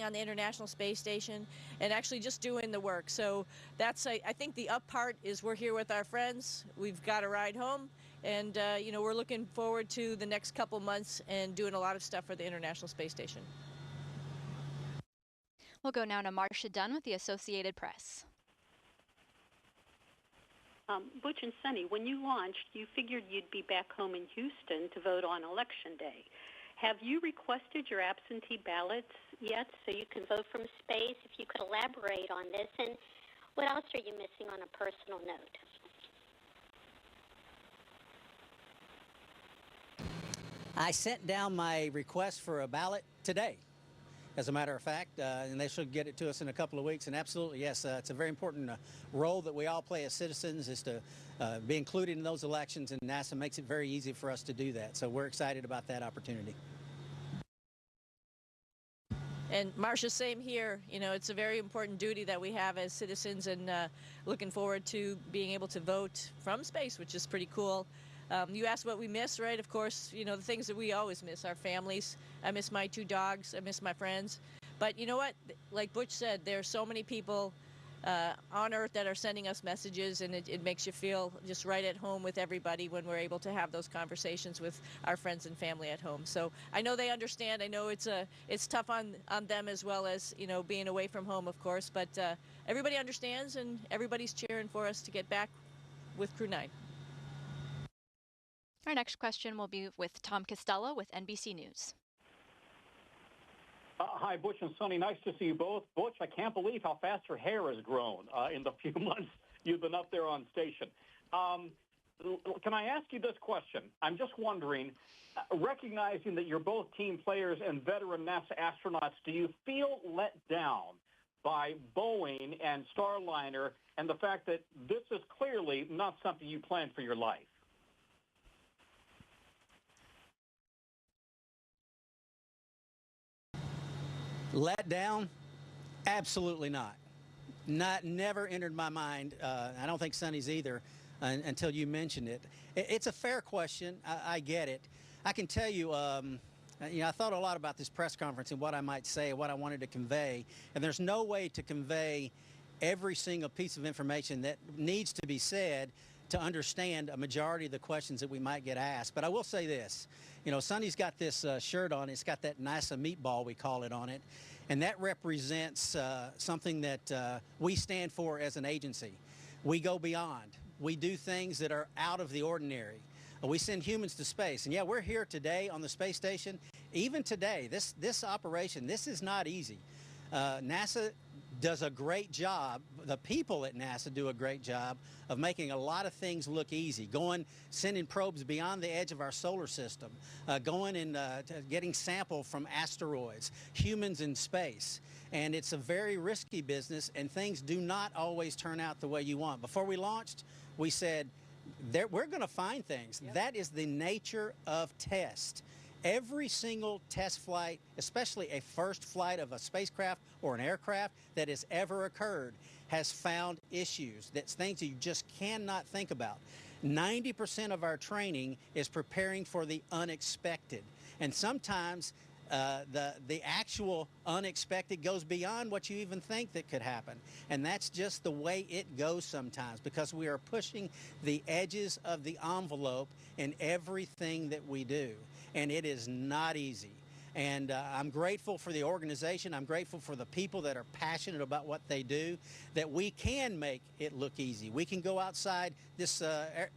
on the International Space Station and actually just doing the work. So that's, I think the up part is we're here with our friends. We've got a ride home. And, you know, we're looking forward to the next couple months and doing a lot of stuff for the International Space Station. We'll go now to Marcia Dunn with the Associated Press. Butch and Suni, when you launched, you figured you'd be back home in Houston to vote on Election Day. Have you requested your absentee ballots yet so you can vote from space? If you could elaborate on this, and what else are you missing on a personal note? I sent down my request for a ballot today, as a matter of fact, and they should get it to us in a couple of weeks. And absolutely, yes, it's a very important role that we all play as citizens, is to be included in those elections, and NASA makes it very easy for us to do that. So we're excited about that opportunity. And Marcia, same here. You know, it's a very important duty that we have as citizens, and looking forward to being able to vote from space, which is pretty cool. You asked what we miss, right? Of course, you know, the things that we always miss, our families. I miss my 2 dogs. I miss my friends. But you know what? Like Butch said, there are so many people on Earth that are sending us messages, and it makes you feel just right at home with everybody when we're able to have those conversations with our friends and family at home. So I know they understand. I know it's tough on them as well as, you know, being away from home, of course. But everybody understands, and everybody's cheering for us to get back with Crew 9. Our next question will be with Tom Costello with NBC News. Hi, Butch and Suni. Nice to see you both. Butch, I can't believe how fast your hair has grown in the few months you've been up there on station. Can I ask you this question? I'm just wondering, recognizing that you're both team players and veteran NASA astronauts, do you feel let down by Boeing and Starliner and the fact that this is clearly not something you planned for your life? Let down? Absolutely not. Never entered my mind. I don't think Suni's either until you mentioned it. It's a fair question. I get it. I can tell you, you know, I thought a lot about this press conference and what I might say, what I wanted to convey, and there's no way to convey every single piece of information that needs to be said to understand a majority of the questions that we might get asked. But I will say this. You know, Suni's got this shirt on. It's got that NASA meatball, we call it, on it. And that represents something that we stand for as an agency. We go beyond. We do things that are out of the ordinary. We send humans to space. And yeah, we're here today on the space station. Even today, this operation, this is not easy. NASA does a great job. The people at NASA do a great job of making a lot of things look easy. Sending probes beyond the edge of our solar system, going and getting sample from asteroids, humans in space. And it's a very risky business, and things do not always turn out the way you want. Before we launched, we said, we're going to find things. Yep. That is the nature of test. Every single test flight, especially a first flight of a spacecraft or an aircraft that has ever occurred, has found issues. That's things that you just cannot think about. 90% of our training is preparing for the unexpected. And sometimes the actual unexpected goes beyond what you even think that could happen. And that's just the way it goes sometimes, because we are pushing the edges of the envelope in everything that we do. And it is not easy. And I'm grateful for the organization. I'm grateful for the people that are passionate about what they do, that we can make it look easy. We can go outside this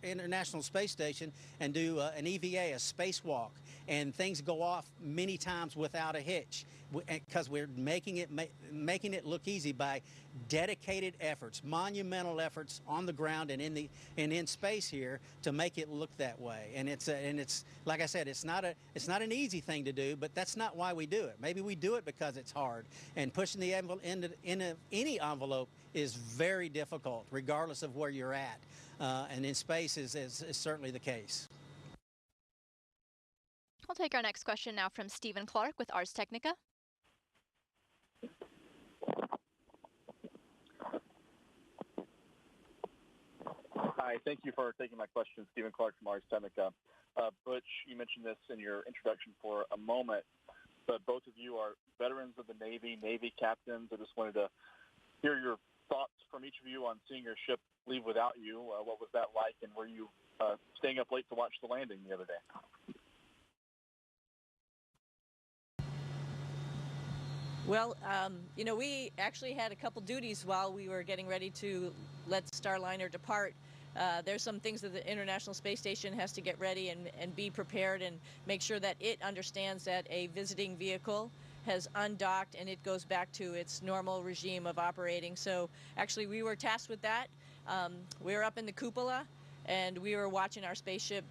International Space Station and do an EVA, a spacewalk, and things go off many times without a hitch, because we're making it look easy by dedicated efforts, monumental efforts on the ground and in space here to make it look that way. And it's like I said, it's not an easy thing to do, but that's not why we do it. Maybe we do it because it's hard, and pushing the envelope into any envelope is very difficult, regardless of where you're at. And in space is certainly the case. We'll take our next question now from Stephen Clark with Ars Technica. Hi, thank you for taking my question. Stephen Clark from Ars Technica. Butch, you mentioned this in your introduction for a moment. but both of you are veterans of the Navy captains. I just wanted to hear your thoughts from each of you on seeing your ship leave without you. What was that like, and were you staying up late to watch the landing the other day? Well, we actually had a couple duties while we were getting ready to let Starliner depart. There's some things that the International Space Station has to get ready and be prepared and make sure that it understands that a visiting vehicle has undocked and it goes back to its normal regime of operating. So actually we were tasked with that. We were up in the cupola and we were watching our spaceship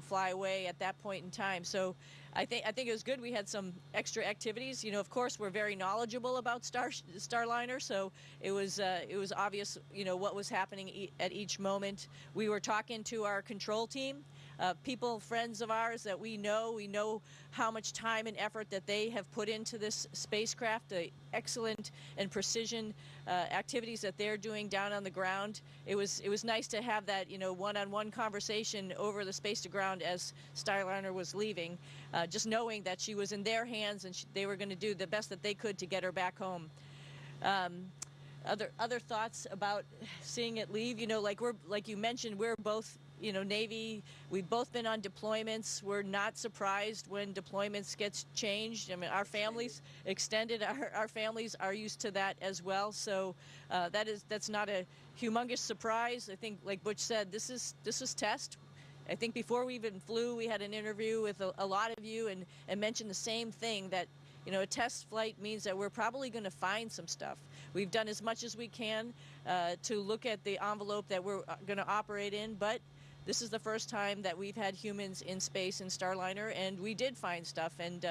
fly away at that point in time. So I think it was good. We had some extra activities. Of course, we're very knowledgeable about Starliner, so it was obvious, what was happening at each moment. We were talking to our control team, people, friends of ours that we know how much time and effort that they have put into this spacecraft, the excellent and precision activities that they're doing down on the ground. It was nice to have that, one-on-one conversation over the space to ground as Starliner was leaving, just knowing that she was in their hands and they were going to do the best that they could to get her back home. Other thoughts about seeing it leave, like you mentioned, we're both Navy. We've both been on deployments. We're not surprised when deployments gets changed. I mean, our families extended. Our families are used to that as well. So that's not a humongous surprise. I think, like Butch said, this is test. I think before we even flew, we had an interview with a lot of you and mentioned the same thing, that a test flight means that we're probably going to find some stuff. We've done as much as we can to look at the envelope that we're going to operate in, but this is the first time that we've had humans in space in Starliner, and we did find stuff, and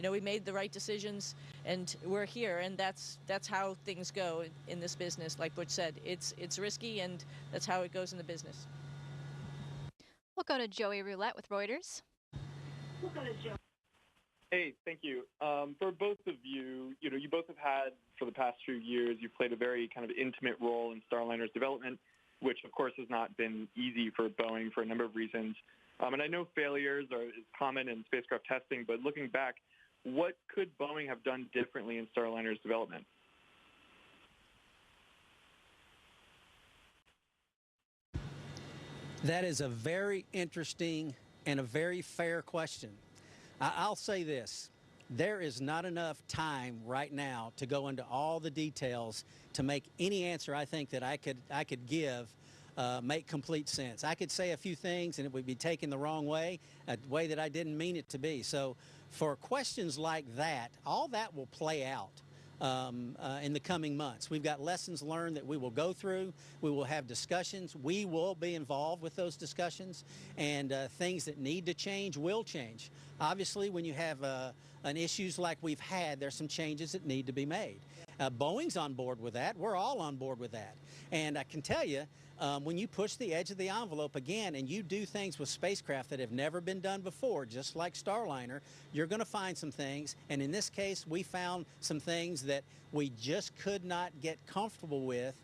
we made the right decisions, and we're here, and that's how things go in this business. Like Butch said, it's risky, and that's how it goes in the business. We'll go to Joey Roulette with Reuters. Hey, thank you. For both of you, you both have had, for the past few years, you've played a very kind of intimate role in Starliner's development, which of course has not been easy for Boeing for a number of reasons. And I know failures is common in spacecraft testing, but looking back, what could Boeing have done differently in Starliner's development? That is a very interesting and a very fair question. I'll say this. There is not enough time right now to go into all the details to make any answer I think that I could give make complete sense. I could say a few things and it would be taken the wrong way, a way that I didn't mean it to be. So for questions like that, all that will play out in the coming months. We've got lessons learned that we will go through. We will have discussions. We will be involved with those discussions, and things that need to change will change. Obviously, when you have an issues like we've had, there's some changes that need to be made. Boeing's on board with that. We're all on board with that. And I can tell you, when you push the edge of the envelope again and you do things with spacecraft that have never been done before, just like Starliner, you're going to find some things. And in this case, we found some things that we just could not get comfortable with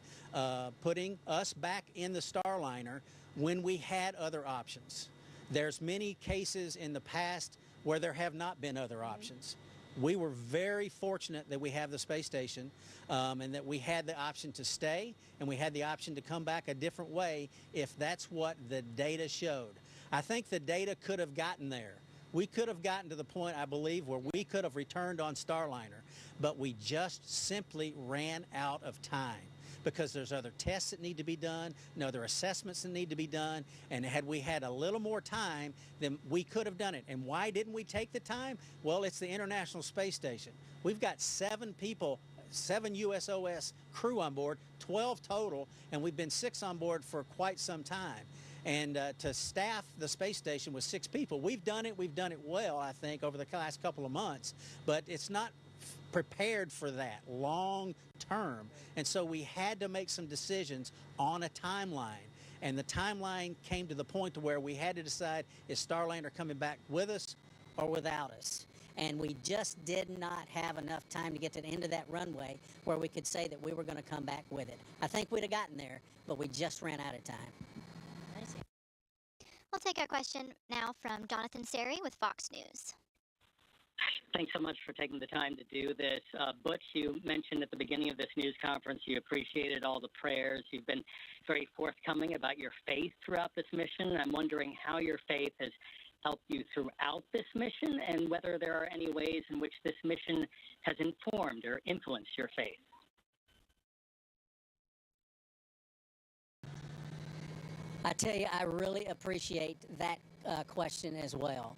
putting us back in the Starliner when we had other options. There's many cases in the past where there have not been other options. We were very fortunate that we have the space station and that we had the option to stay and we had the option to come back a different way if that's what the data showed. I think the data could have gotten there. We could have gotten to the point, I believe, where we could have returned on Starliner, but we just simply ran out of time because there's other tests that need to be done and other assessments that need to be done, and had we had a little more time, then we could have done it. And why didn't we take the time? Well, it's the International Space Station. We've got 7 people, 7 USOS crew on board, 12 total, and we've been 6 on board for quite some time. And to staff the space station with 6 people, we've done it well, I think, over the last couple of months, but it's not prepared for that long term. And so we had to make some decisions on a timeline. And the timeline came to the point to where we had to decide, is Starliner coming back with us or without us? And we just did not have enough time to get to the end of that runway where we could say that we were going to come back with it. I think we'd have gotten there, but we just ran out of time. We'll take our question now from Jonathan Seri with Fox News. Thanks so much for taking the time to do this. Butch, you mentioned at the beginning of this news conference you appreciated all the prayers. You've been very forthcoming about your faith throughout this mission. I'm wondering how your faith has helped you throughout this mission and whether there are any ways in which this mission has informed or influenced your faith. I tell you, I really appreciate that question as well.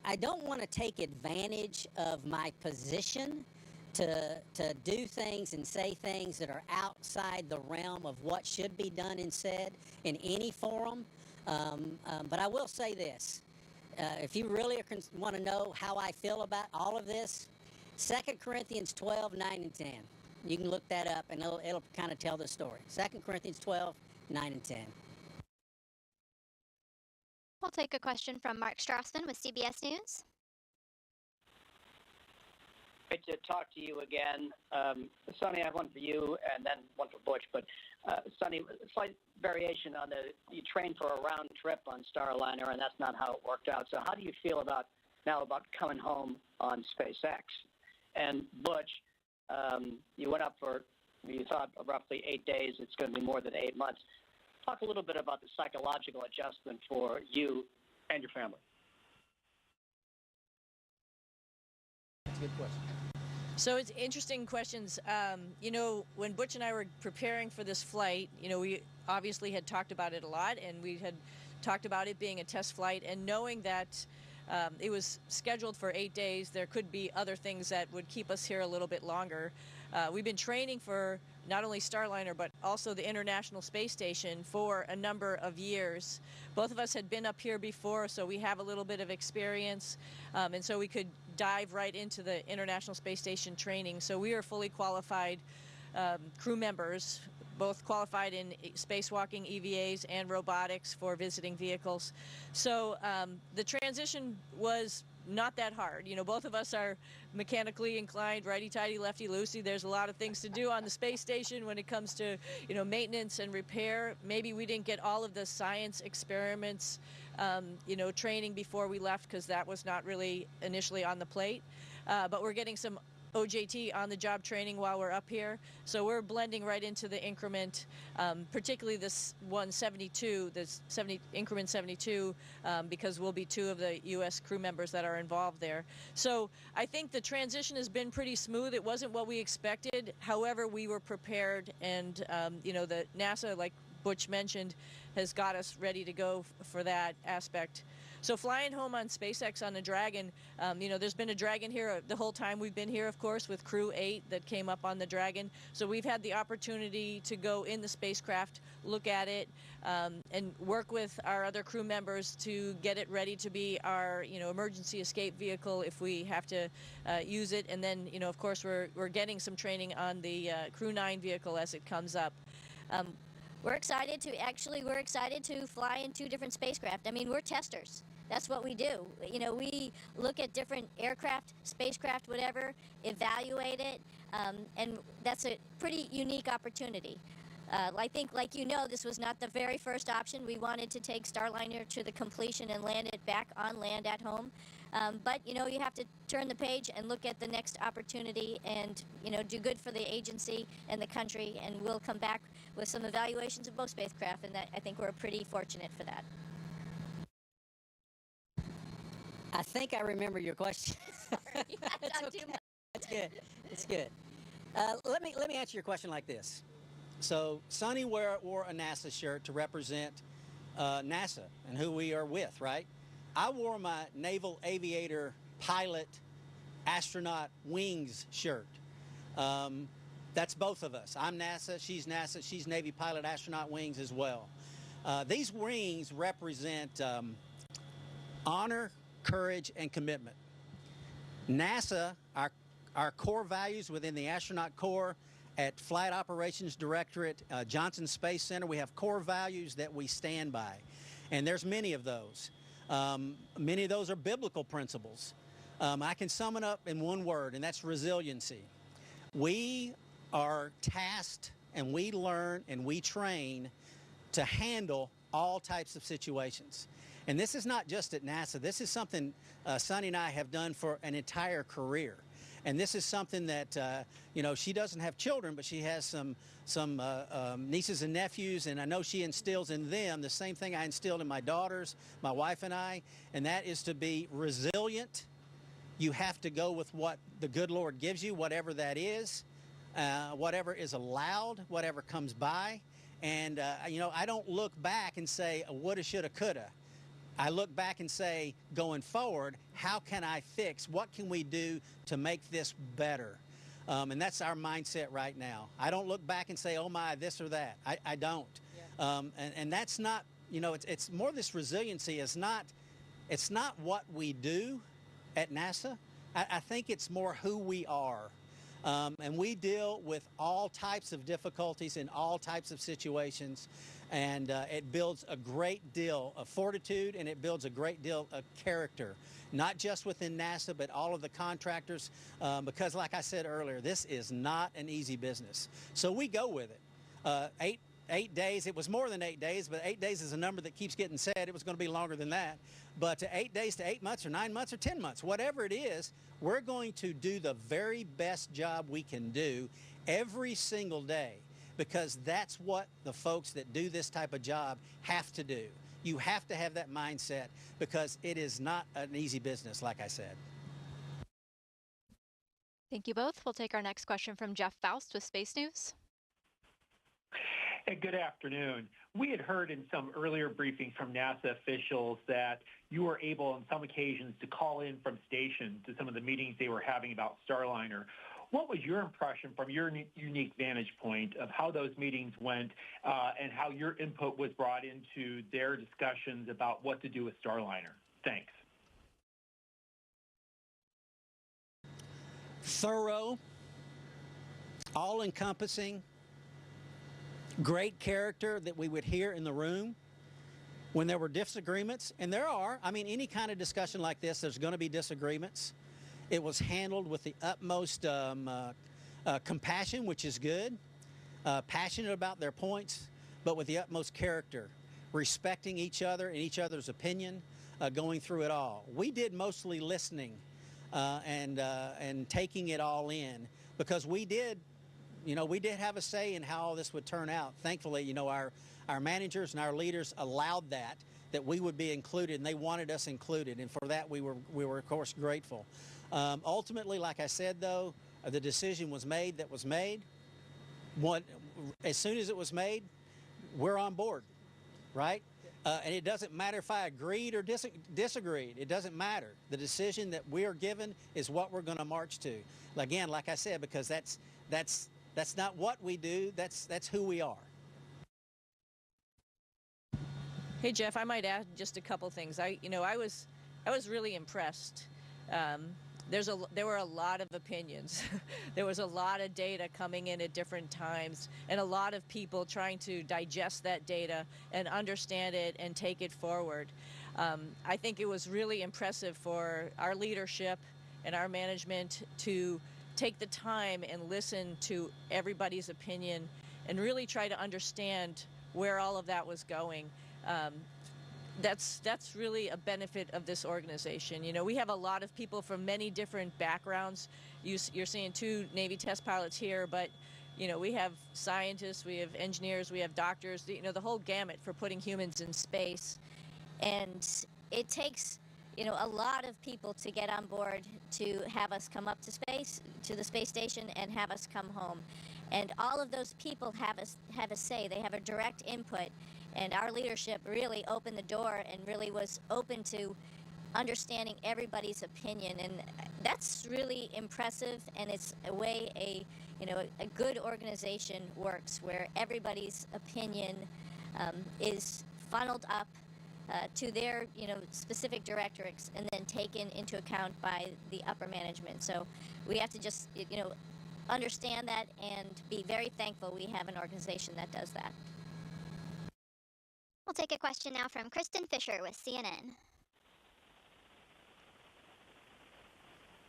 I don't want to take advantage of my position to do things and say things that are outside the realm of what should be done and said in any forum. But I will say this. If you really want to know how I feel about all of this, 2 Corinthians 12, 9 and 10. You can look that up, and it'll kind of tell the story. 2 Corinthians 12, 9 and 10. We'll take a question from Mark Strassman with CBS News. Great to talk to you again. Sonny, I have one for you and then one for Butch. But Sonny, slight variation on you trained for a round trip on Starliner, and that's not how it worked out. So how do you feel about coming home on SpaceX? And Butch, you went up for, you thought, roughly 8 days. It's going to be more than 8 months. Talk a little bit about the psychological adjustment for you and your family. That's a good question. So it's interesting questions. You know, when Butch and I were preparing for this flight, you know, we obviously had talked about it a lot, and we had talked about it being a test flight, and knowing that it was scheduled for 8 days, there could be other things that would keep us here a little bit longer. We've been training for not only Starliner, but also the International Space Station for a number of years. Both of us had been up here before, so we have a little bit of experience, and so we could dive right into the International Space Station training. So we are fully qualified crew members, both qualified in spacewalking, EVAs, and robotics for visiting vehicles. So the transition was not that hard. You know, both of us are mechanically inclined, righty-tighty, lefty-loosey. There's a lot of things to do on the space station when it comes to, you know, maintenance and repair. Maybe we didn't get all of the science experiments, you know, training before we left, because that was not really initially on the plate. But we're getting some OJT on-the-job training while we're up here. So we're blending right into the increment, particularly this 172, this increment 72, because we'll be 2 of the U.S. crew members that are involved there. So I think the transition has been pretty smooth. It wasn't what we expected. However, we were prepared, and you know, the NASA, like Butch mentioned, has got us ready to go for that aspect. So flying home on SpaceX on a Dragon, you know, there's been a Dragon here the whole time we've been here, of course, with Crew 8 that came up on the Dragon. So we've had the opportunity to go in the spacecraft, look at it, and work with our other crew members to get it ready to be our, you know, emergency escape vehicle if we have to use it. And then, you know, of course, we're getting some training on the Crew 9 vehicle as it comes up. We're excited to fly in 2 different spacecraft. I mean, we're testers. That's what we do. You know, we look at different aircraft, spacecraft, whatever, evaluate it, and that's a pretty unique opportunity. I think, like you know, this was not the very first option. We wanted to take Starliner to the completion and land it back on land at home. But, you know, you have to turn the page and look at the next opportunity and, you know, do good for the agency and the country, and we'll come back with some evaluations of both spacecraft, and that, I think we're pretty fortunate for that. I think I remember your question. That's okay. That's good. That's good. Let me answer your question like this. So Suni wore a NASA shirt to represent NASA and who we are with, right? I wore my Naval Aviator Pilot Astronaut Wings shirt. That's both of us. I'm NASA, she's Navy Pilot Astronaut Wings as well. These wings represent honor, courage, and commitment. NASA, our core values within the astronaut corps at Flight Operations Directorate, Johnson Space Center, we have core values that we stand by. And there's many of those. Many of those are biblical principles. I can sum it up in one word, and that's resiliency. We are tasked, and we learn, and we train to handle all types of situations. And this is not just at NASA. This is something Suni and I have done for an entire career. And this is something that, you know, she doesn't have children, but she has some nieces and nephews, and I know she instills in them the same thing I instilled in my daughters, my wife and I, and that is to be resilient. You have to go with what the good Lord gives you, whatever that is, whatever is allowed, whatever comes by. And, you know, I don't look back and say, woulda, shoulda, coulda. I look back and say, going forward, how can I fix? What can we do to make this better? And that's our mindset right now. I don't look back and say, oh my, this or that. I don't. Yeah. And that's not, you know, it's more this resiliency is not, it's not what we do at NASA. I think it's more who we are. And we deal with all types of difficulties in all types of situations. And it builds a great deal of fortitude, and it builds a great deal of character, not just within NASA, but all of the contractors, because like I said earlier, this is not an easy business. So we go with it. 8 days, it was more than 8 days, but 8 days is a number that keeps getting said. It was going to be longer than that. But 8 days to 8 months or 9 months or 10 months, whatever it is, we're going to do the very best job we can do every single day, because that's what the folks that do this type of job have to do. You have to have that mindset, because it is not an easy business, like I said. Thank you both. We'll take our next question from Jeff Faust with Space News. Hey, good afternoon. We had heard in some earlier briefings from NASA officials that you were able on some occasions to call in from station to some of the meetings they were having about Starliner. What was your impression from your unique vantage point of how those meetings went and how your input was brought into their discussions about what to do with Starliner? Thanks. Thorough, all-encompassing, great character that we would hear in the room when there were disagreements, and there are. I mean, any kind of discussion like this, there's going to be disagreements. It was handled with the utmost compassion, which is good, passionate about their points, but with the utmost character, respecting each other and each other's opinion, going through it all. We did mostly listening and taking it all in, because we did, you know, we did have a say in how all this would turn out. Thankfully, you know, our managers and our leaders allowed that we would be included, and they wanted us included, and for that we were of course grateful. Ultimately, like I said, though, the decision was made that was made. As soon as it was made, we're on board, right? And it doesn't matter if I agreed or disagreed. It doesn't matter. The decision that we are given is what we're going to march to. Again, like I said, because that's not what we do. That's who we are. Hey Jeff, I might add just a couple things. I was really impressed. There were a lot of opinions. There was a lot of data coming in at different times, and a lot of people trying to digest that data and understand it and take it forward. I think it was really impressive for our leadership and our management to take the time and listen to everybody's opinion and really try to understand where all of that was going. That's really a benefit of this organization. You know, we have a lot of people from many different backgrounds. You're seeing 2 Navy test pilots here, but you know, we have scientists, we have engineers, we have doctors, you know, the whole gamut for putting humans in space. And it takes, you know, a lot of people to get on board to have us come up to space, to the space station, and have us come home. And all of those people have a say. They have a direct input. And our leadership really opened the door and really was open to understanding everybody's opinion. And that's really impressive, and it's a way a good organization works, where everybody's opinion is funneled up to their, you know, specific directorates and then taken into account by the upper management. So we have to just, you know, understand that and be very thankful we have an organization that does that. We'll take a question now from Kristen Fisher with CNN.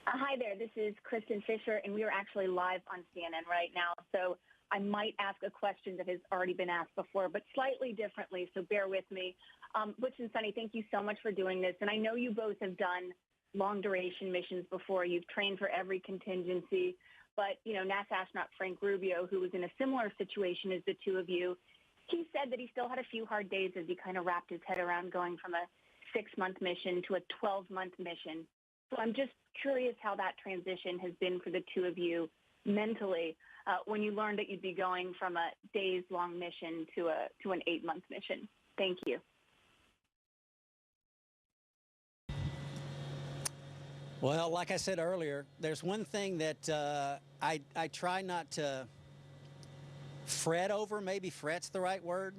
Hi there, this is Kristen Fisher, and we are actually live on CNN right now. So I might ask a question that has already been asked before, but slightly differently, so bear with me. Butch and Sunny, thank you so much for doing this. And I know you both have done long-duration missions before. You've trained for every contingency. But, NASA astronaut Frank Rubio, who was in a similar situation as the two of you, he said that he still had a few hard days as he kind of wrapped his head around going from a 6-month mission to a 12-month mission. So I'm just curious how that transition has been for the two of you mentally when you learned that you'd be going from a days-long mission to an 8-month mission. Thank you. Well, like I said earlier, there's one thing that I try not to fret over. Maybe fret's the right word.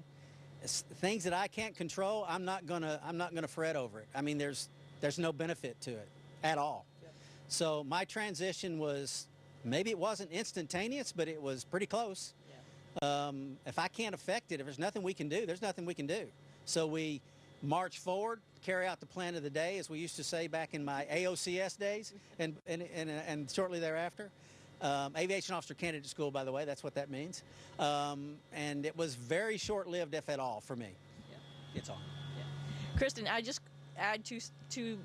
It's things that I can't control, I'm not gonna fret over it. I mean, there's no benefit to it at all. Yep. So my transition was, maybe it wasn't instantaneous, but it was pretty close. Yeah. If I can't affect it, if there's nothing we can do, there's nothing we can do. So we march forward, carry out the plan of the day, as we used to say back in my AOCS days, and shortly thereafter. Aviation Officer Candidate School, by the way, that's what that means. And it was very short-lived, if at all, for me. Yeah. It's all. Yeah. Kristen, I just add two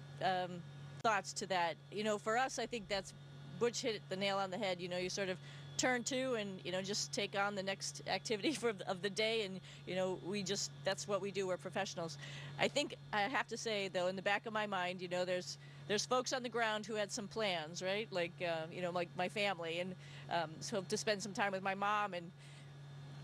thoughts to that. For us, I think that's Butch hit the nail on the head. You sort of turn to and just take on the next activity of the day, and that's what we do. We're professionals. I think I have to say, though, in the back of my mind, there's folks on the ground who had some plans, right? Like like my family, and so to spend some time with my mom, and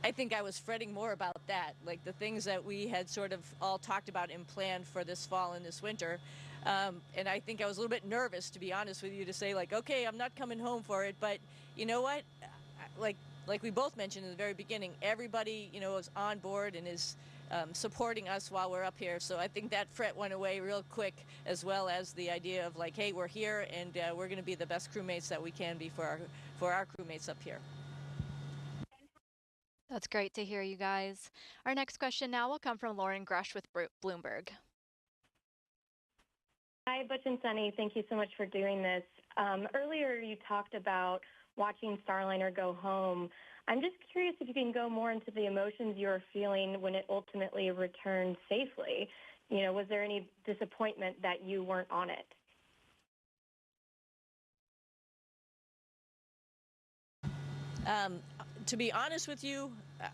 I think I was fretting more about that, like the things that we had sort of all talked about and planned for this fall and this winter. And I think I was a little bit nervous, to be honest with you, to say, like, okay, I'm not coming home for it. But you know what? Like we both mentioned in the very beginning, everybody, is on board and is supporting us while we're up here. So I think that fret went away real quick, as well as the idea of, like, hey, we're here and we're going to be the best crewmates that we can be for our crewmates up here. That's great to hear, you guys. Our next question now will come from Lauren Grush with Bloomberg. Hi, Butch and Sunny. Thank you so much for doing this. Earlier, you talked about watching Starliner go home. I'm just curious if you can go more into the emotions you were feeling when it ultimately returned safely. Was there any disappointment that you weren't on it? To be honest with you,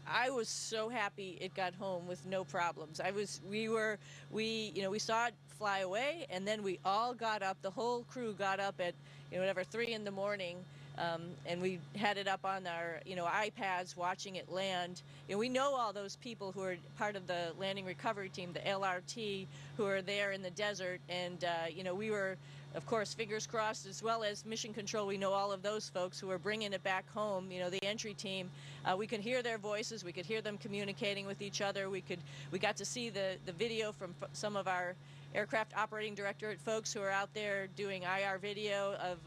I was so happy it got home with no problems. We saw it fly away, and then we all got up. The whole crew got up at 3 in the morning, and we had it up on our iPads watching it land. We know all those people who are part of the landing recovery team, the LRT, who are there in the desert, and we were, of course, fingers crossed, as well as Mission Control. We know all of those folks who are bringing it back home, the entry team. We could hear their voices. We could hear them communicating with each other. We got to see the video from some of our aircraft operating directorate folks who are out there doing IR video of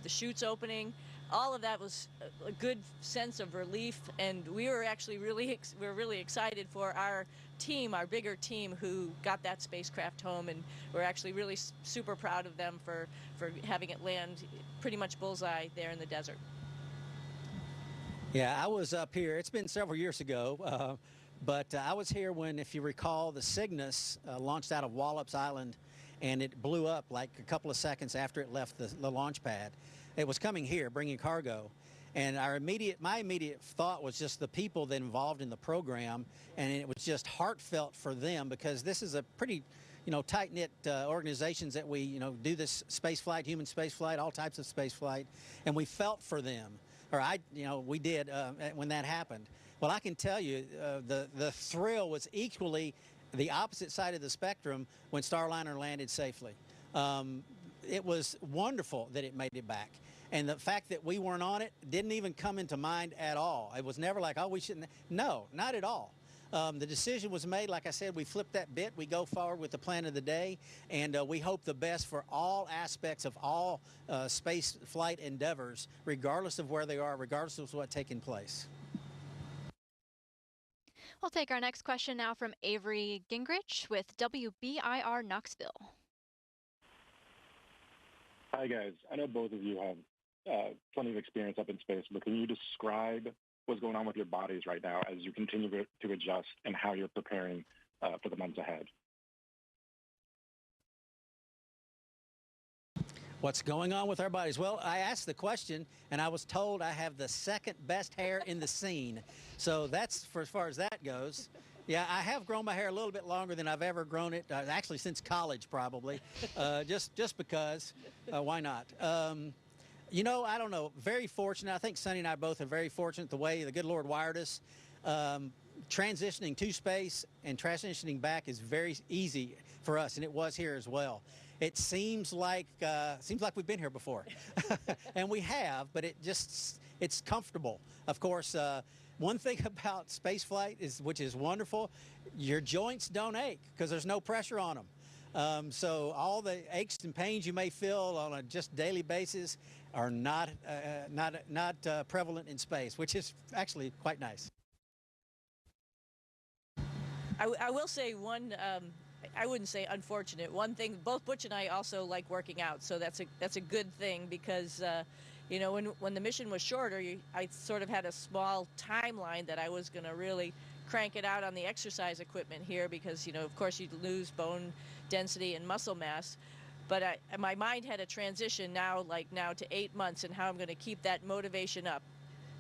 the chutes opening. All of that was a good sense of relief, and we were actually really excited for our team, our bigger team, who got that spacecraft home, and we're actually really super proud of them for having it land pretty much bullseye there in the desert. Yeah, I was up here. It's been several years ago, but I was here when, if you recall, the Cygnus launched out of Wallops Island, and it blew up like a couple of seconds after it left the launch pad. It was coming here, bringing cargo, and my immediate thought was just the people that involved in the program, and it was just heartfelt for them, because this is a pretty, tight-knit organizations that we, do this space flight, human space flight, all types of space flight, and we felt for them, or we did when that happened. Well, I can tell you, the thrill was equally the opposite side of the spectrum when Starliner landed safely. It was wonderful that it made it back. And the fact that we weren't on it didn't even come into mind at all. It was never like, oh, we shouldn't. No, not at all. The decision was made. Like I said, we flipped that bit. We go forward with the plan of the day, and we hope the best for all aspects of all space flight endeavors, regardless of where they are, regardless of what's taking place. We'll take our next question now from Avery Gingrich with WBIR Knoxville. Hi, guys. I know both of you have plenty of experience up in space, but can you describe what's going on with your bodies right now as you continue to adjust and how you're preparing for the months ahead. What's going on with our bodies? Well, I asked the question, and I was told I have the second best hair in the scene. So that's for as far as that goes. Yeah, I have grown my hair a little bit longer than I've ever grown it, actually since college probably, just because. Why not? You know, I don't know. Very fortunate. I think Suni and I both are very fortunate the way the good Lord wired us. Transitioning to space and transitioning back is very easy for us, and it was here as well. It seems like we've been here before, and we have, but it's comfortable. Of course, one thing about space flight which is wonderful, your joints don't ache because there's no pressure on them. So all the aches and pains you may feel on a just daily basis are not prevalent in space, which is actually quite nice. I will say one. I wouldn't say unfortunate. One thing, both Butch and I also like working out, so that's a good thing because, you know, when the mission was shorter, I sort of had a small timeline that I was going to really crank it out on the exercise equipment here because, you know, of course you'd lose bone density and muscle mass. But my mind had a transition now to 8 months and how I'm going to keep that motivation up.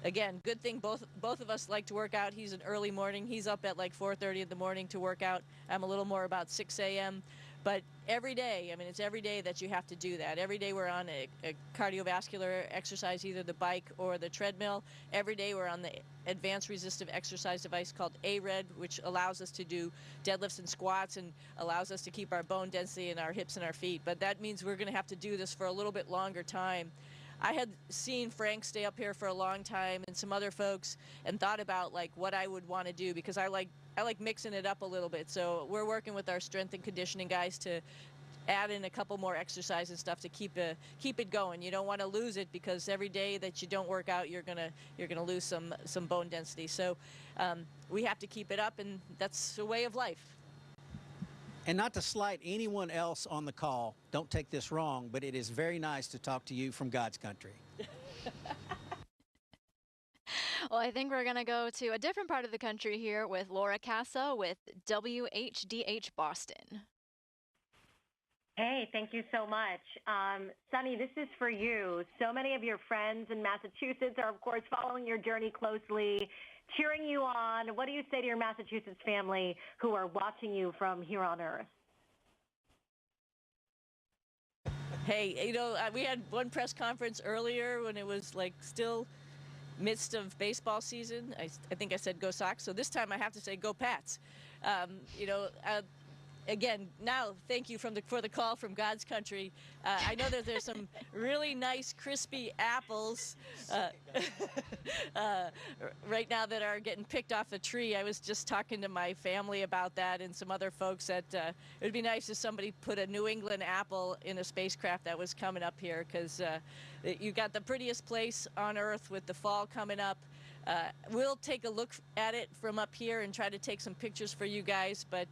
Again, good thing both of us like to work out. He's an early morning. He's up at like 4:30 in the morning to work out. I'm a little more about 6 a.m. But every day, I mean, it's every day that you have to do that. Every day we're on a cardiovascular exercise, either the bike or the treadmill. Every day we're on the advanced resistive exercise device called ARED, which allows us to do deadlifts and squats and allows us to keep our bone density in our hips and our feet. But that means we're going to have to do this for a little bit longer time. I had seen Frank stay up here for a long time and some other folks and thought about like what I would want to do because I like mixing it up a little bit. So we're working with our strength and conditioning guys to add in a couple more exercise and stuff to keep it going. You don't want to lose it because every day that you don't work out, you're gonna lose some bone density. So we have to keep it up, and that's a way of life. And not to slight anyone else on the call, don't take this wrong, but it is very nice to talk to you from God's country. Well, I think we're going to go to a different part of the country here with Laura Casa with WHDH Boston. Hey, thank you so much. Suni, this is for you. So many of your friends in Massachusetts are, of course, following your journey closely, cheering you on. What do you say to your Massachusetts family who are watching you from here on Earth? Hey, you know, we had one press conference earlier when it was like still midst of baseball season. I think I said go Sox. So this time I have to say go Pats. You know, again, now thank you for the call from God's country. I know that there's some really nice crispy apples right now that are getting picked off the tree. I was just talking to my family about that and some other folks that it would be nice if somebody put a New England apple in a spacecraft that was coming up here because you got the prettiest place on Earth with the fall coming up. We'll take a look at it from up here and try to take some pictures for you guys, but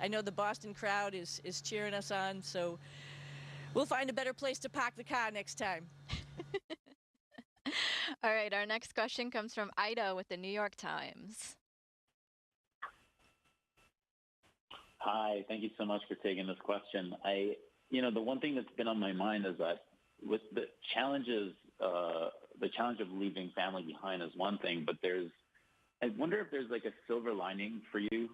I know the Boston crowd is cheering us on, so we'll find a better place to park the car next time. All right, our next question comes from Ida with the New York Times. Hi, thank you so much for taking this question. The one thing that's been on my mind is that with the challenge of leaving family behind is one thing, but I wonder if there's like a silver lining for you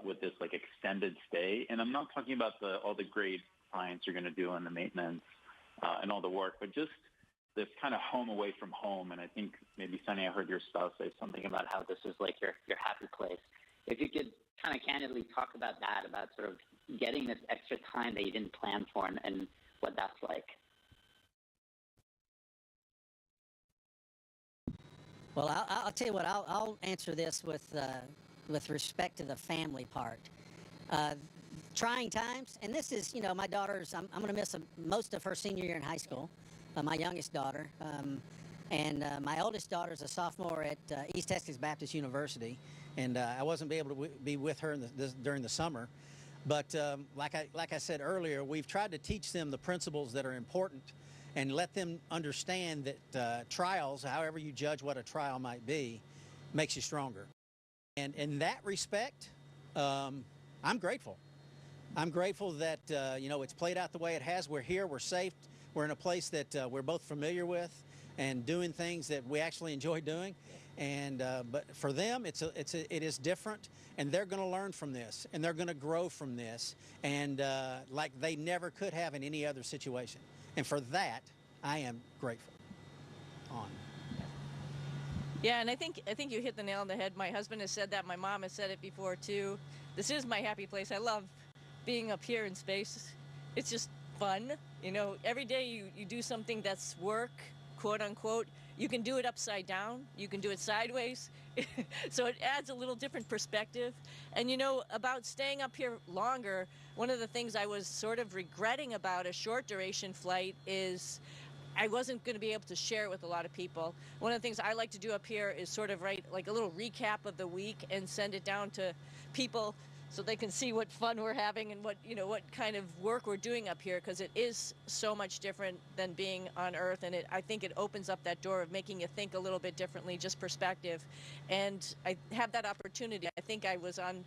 with this like extended stay. And I'm not talking about all the great science you're going to do and the maintenance and all the work, but just this kind of home away from home. And I think maybe Suni, I heard your spouse say something about how this is like your happy place. If you could kind of candidly talk about that, about sort of getting this extra time that you didn't plan for and what that's like. Well, I'll tell you what. I'll answer this with respect to the family part. Trying times, and this is, my daughter's. I'm going to miss most of her senior year in high school. My youngest daughter, and my oldest daughter is a sophomore at East Texas Baptist University, and I wasn't able to be with her during the summer. But like I said earlier, we've tried to teach them the principles that are important. and let them understand that trials, however you judge what a trial might be, makes you stronger. And in that respect, I'm grateful. I'm grateful that, it's played out the way it has. We're here, we're safe, we're in a place that we're both familiar with and doing things that we actually enjoy doing. And but for them, it is different, and they're going to learn from this, and they're going to grow from this, and like they never could have in any other situation. And for that, I am grateful. Yeah, and I think you hit the nail on the head. My husband has said that. My mom has said it before too. This is my happy place. I love being up here in space. It's just fun. Every day you do something that's work, quote unquote. You can do it upside down. You can do it sideways. So it adds a little different perspective. And about staying up here longer, one of the things I was sort of regretting about a short duration flight is I wasn't going to be able to share it with a lot of people. One of the things I like to do up here is sort of write like a little recap of the week and send it down to people so they can see what fun we're having and what kind of work we're doing up here, because it is so much different than being on Earth, and I think it opens up that door of making you think a little bit differently, just perspective. And I have that opportunity. I think I was on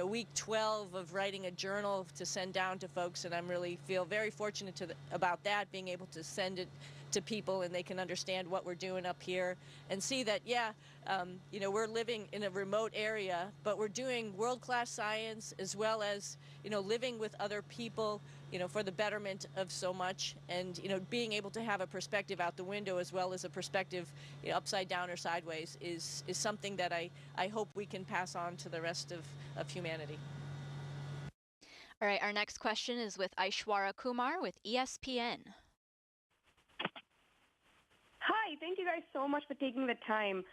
week 12 of writing a journal to send down to folks, and I'm really feel very fortunate about that, being able to send it to people and they can understand what we're doing up here and see that, we're living in a remote area, but we're doing world-class science as well as, living with other people, for the betterment of so much, and, being able to have a perspective out the window as well as a perspective upside down or sideways is something that I hope we can pass on to the rest of humanity. All right, our next question is with Aishwarya Kumar with ESPN. Hi, thank you guys so much for taking the time.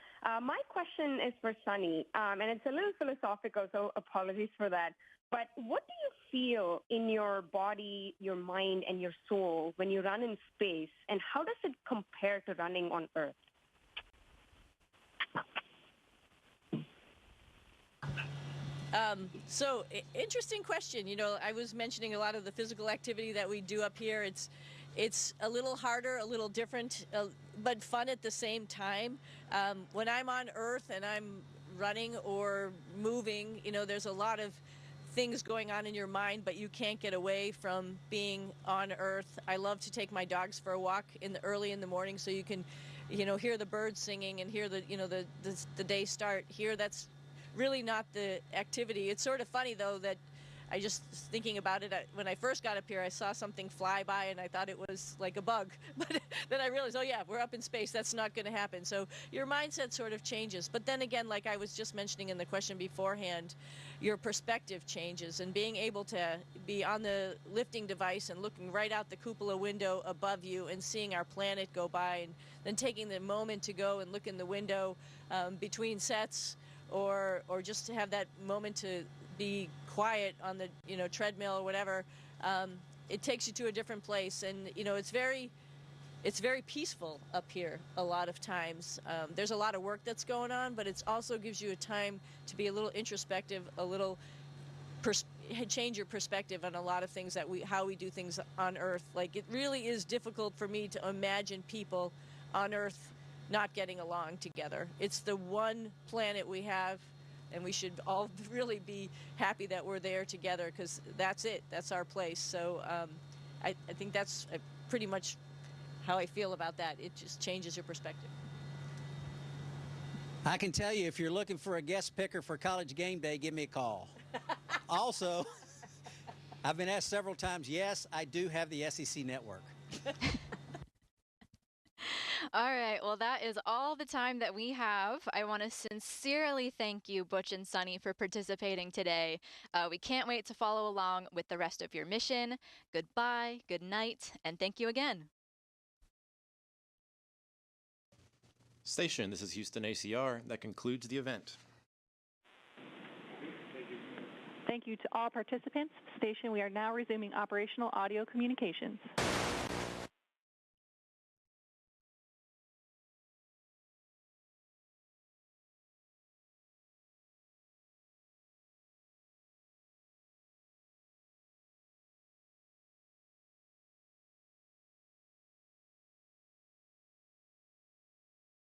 My question is for Suni, and it's a little philosophical, so apologies for that. But what do you feel in your body, your mind, and your soul when you run in space, and how does it compare to running on Earth? So interesting question. I was mentioning a lot of the physical activity that we do up here. It's a little harder, a little different, but fun at the same time. When I'm on Earth and I'm running or moving, there's a lot of things going on in your mind, but you can't get away from being on Earth. I love to take my dogs for a walk early in the morning, so you can, hear the birds singing and hear the day start here. That's really not the activity. It's sort of funny though that I just thinking about it, when I first got up here, I saw something fly by and I thought it was like a bug. But then I realized, oh yeah, we're up in space. That's not going to happen. So your mindset sort of changes. But then again, like I was just mentioning in the question beforehand, your perspective changes, and being able to be on the lifting device and looking right out the cupola window above you and seeing our planet go by, and then taking the moment to go and look in the window between sets, or just to have that moment to be quiet on the treadmill or whatever, it takes you to a different place, and it's very peaceful up here a lot of times. There's a lot of work that's going on, but it also gives you a time to be a little introspective, a little change your perspective on a lot of things how we do things on Earth. Like, it really is difficult for me to imagine people on Earth not getting along together. It's the one planet we have, and we should all really be happy that we're there together, because that's it. That's our place. So I think that's pretty much how I feel about that. It just changes your perspective. I can tell you, if you're looking for a guest picker for College Game Day, give me a call. Also, I've been asked several times, yes, I do have the SEC network. All right, well, that is all the time that we have. I want to sincerely thank you, Butch and Suni, for participating today. We can't wait to follow along with the rest of your mission. Goodbye, good night, and thank you again. Station, this is Houston ACR. That concludes the event. Thank you to all participants. Station, we are now resuming operational audio communications.